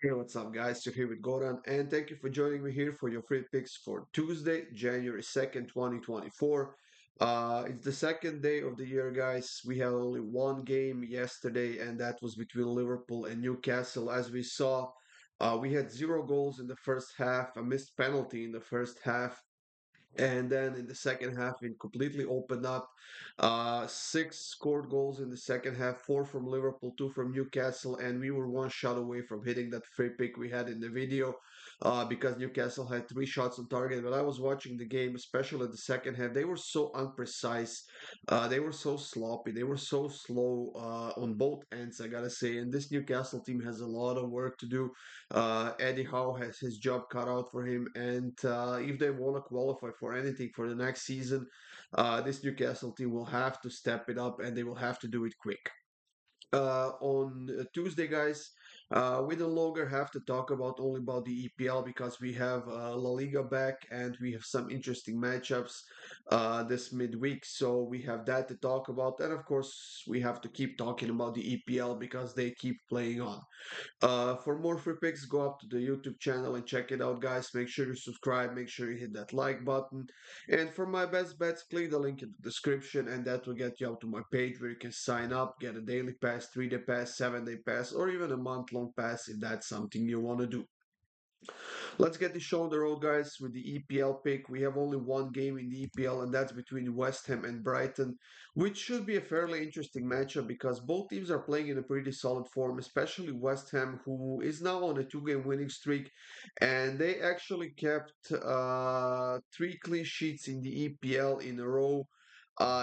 Hey, what's up, guys? You're here with Goran, and thank you for joining me here for your free picks for Tuesday, January 2nd, 2024. It's the second day of the year, guys. We had only one game yesterday, and that was between Liverpool and Newcastle. As we saw, we had 0 goals in the first half, a missed penalty in the first half, and then in the second half, it completely opened up. Six scored goals in the second half, four from Liverpool, two from Newcastle, and we were one shot away from hitting that free pick we had in the video because Newcastle had three shots on target. But I was watching the game, especially the second half. They were so unprecise. They were so sloppy. They were so slow on both ends, I gotta say. And this Newcastle team has a lot of work to do. Eddie Howe has his job cut out for him, and if they want to qualify for anything for the next season, this Newcastle team will have to step it up, and they will have to do it quick. On Tuesday, guys, we no longer have to talk about only about the EPL because we have La Liga back and we have some interesting matchups this midweek. So we have that to talk about, and of course, we have to keep talking about the EPL because they keep playing on. For more free picks, go up to the YouTube channel and check it out, guys. Make sure you subscribe, make sure you hit that like button. And for my best bets, click the link in the description, and that will get you out to my page where you can sign up, get a daily pass, 3-day pass, 7-day pass, or even a month-long pass if that's something you want to do. Let's get the show on the road, guys, with the EPL pick. We have only one game in the EPL, and that's between West Ham and Brighton, which should be a fairly interesting matchup because both teams are playing in a pretty solid form, especially West Ham, who is now on a two-game winning streak, and they actually kept three clean sheets in the EPL in a row.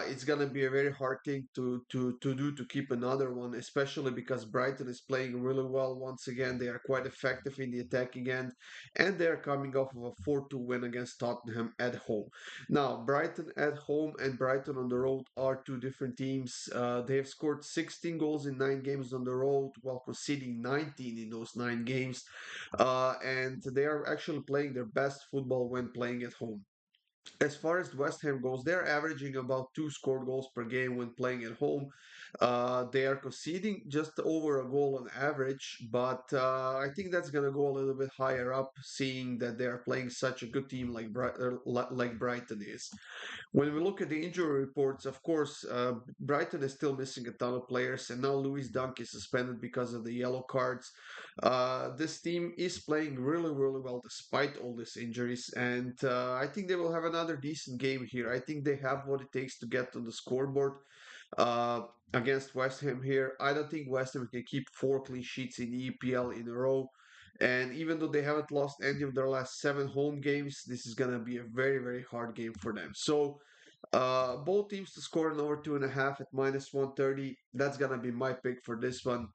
It's gonna be a very hard thing to do to keep another one, especially because Brighton is playing really well once again. They are quite effective in the attacking end, and they are coming off of a 4-2 win against Tottenham at home. Now, Brighton at home and Brighton on the road are two different teams. They have scored 16 goals in 9 games on the road, while conceding 19 in those 9 games, and they are actually playing their best football when playing at home. As far as West Ham goes, they're averaging about two scored goals per game when playing at home. They are conceding just over a goal on average, but I think that's going to go a little bit higher up, seeing that they are playing such a good team like Brighton is. When we look at the injury reports, of course, Brighton is still missing a ton of players, and now Louis Dunk is suspended because of the yellow cards. This team is playing really, really well despite all these injuries, and I think they will have another decent game here. I think they have what it takes to get on the scoreboard uh, against West Ham here. I don't think West Ham can keep four clean sheets in the EPL in a row. And even though they haven't lost any of their last seven home games, this is going to be a very, very hard game for them. So, both teams to score an over 2.5 at minus 130. That's going to be my pick for this one.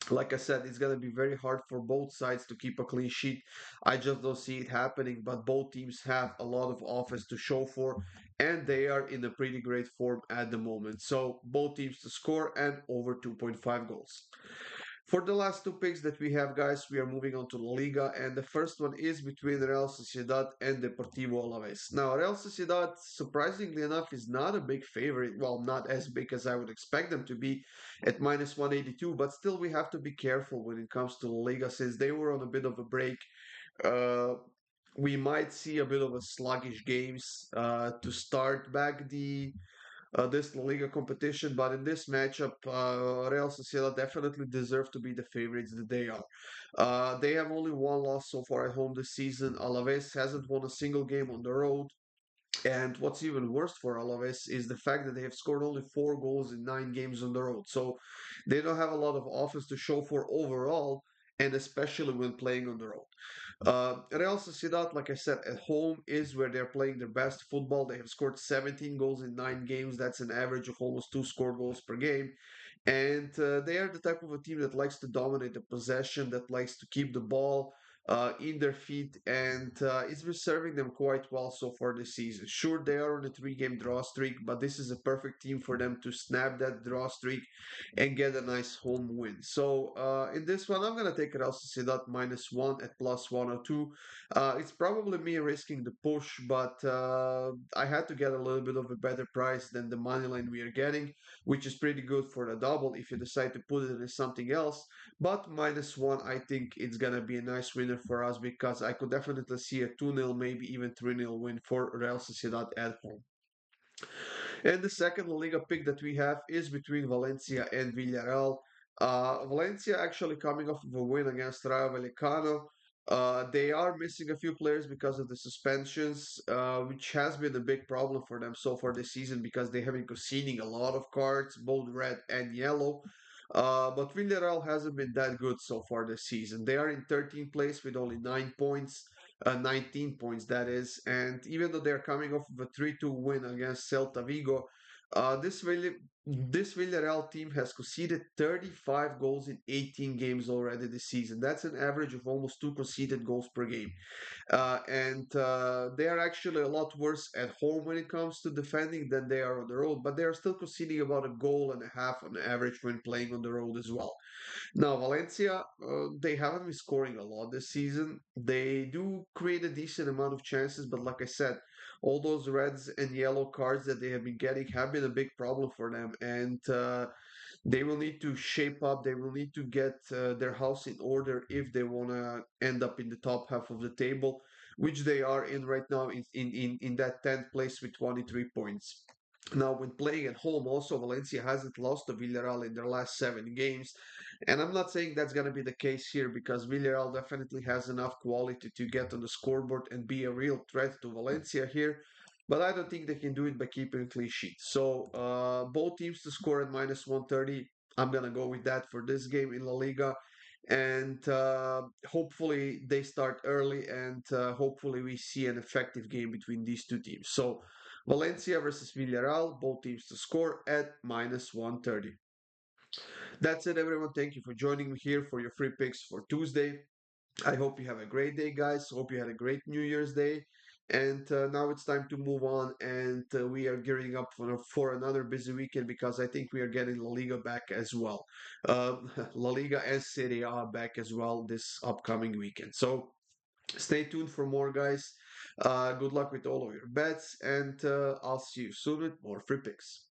Like I said, it's going to be very hard for both sides to keep a clean sheet. I just don't see it happening, but both teams have a lot of offense to show for, and they are in a pretty great form at the moment. So, both teams to score and over 2.5 goals. For the last two picks that we have, guys, we are moving on to La Liga, and the first one is between Real Sociedad and Deportivo Alaves. Now, Real Sociedad, surprisingly enough, is not a big favorite. Well, not as big as I would expect them to be at minus 182, but still, we have to be careful when it comes to La Liga since they were on a bit of a break. Uh, we might see a bit of a sluggish games to start back this La Liga competition. But in this matchup, Real Sociedad definitely deserve to be the favorites that they are. They have only one loss so far at home this season. Alaves hasn't won a single game on the road. And what's even worse for Alaves is the fact that they have scored only 4 goals in 9 games on the road. So they don't have a lot of offense to show for overall, and especially when playing on the road. Real Sociedad, like I said, at home is where they're playing their best football. They have scored 17 goals in 9 games. That's an average of almost two scored goals per game. And they are the type of a team that likes to dominate the possession, that likes to keep the ball. in their feet, and it's been serving them quite well so far this season. Sure, they are on a three-game draw streak, but this is a perfect team for them to snap that draw streak and get a nice home win. So in this one, I'm gonna take Real Sociedad -1 at +102. It's probably me risking the push, but I had to get a little bit of a better price than the money line we are getting, which is pretty good for the double if you decide to put it in something else. But -1, I think it's gonna be a nice winner for us because I could definitely see a 2-0, maybe even 3-0 win for Real Sociedad at home. And the second La Liga pick that we have is between Valencia and Villarreal. Valencia actually coming off of a win against Rayo Vallecano. They are missing a few players because of the suspensions, which has been a big problem for them so far this season because they have been conceding a lot of cards, both red and yellow. But Villarreal hasn't been that good so far this season. They are in 13th place with only 9 points, 19 points that is. And even though they're coming off of a 3-2 win against Celta Vigo, this Villarreal team has conceded 35 goals in 18 games already this season. That's an average of almost 2 conceded goals per game. And they are actually a lot worse at home when it comes to defending than they are on the road, but they are still conceding about a goal and a half on average when playing on the road as well. Now, Valencia, they haven't been scoring a lot this season. They do create a decent amount of chances, but like I said, all those reds and yellow cards that they have been getting have been a big problem for them. And they will need to shape up. They will need to get their house in order if they want to end up in the top half of the table, which they are in right now in that 10th place with 23 points. Now, when playing at home, also Valencia hasn't lost to Villarreal in their last 7 games. And I'm not saying that's going to be the case here because Villarreal definitely has enough quality to get on the scoreboard and be a real threat to Valencia here. But I don't think they can do it by keeping a clean sheet. So both teams to score at -130. I'm going to go with that for this game in La Liga. And hopefully they start early and hopefully we see an effective game between these two teams. So Valencia versus Villarreal, both teams to score at -130. That's it, everyone. Thank you for joining me here for your free picks for Tuesday. I hope you have a great day, guys. Hope you had a great New Year's Day. And now it's time to move on, and we are gearing up for another busy weekend because I think we are getting La Liga back as well. La Liga and Serie A back as well this upcoming weekend. So stay tuned for more, guys. Good luck with all of your bets, and I'll see you soon with more free picks.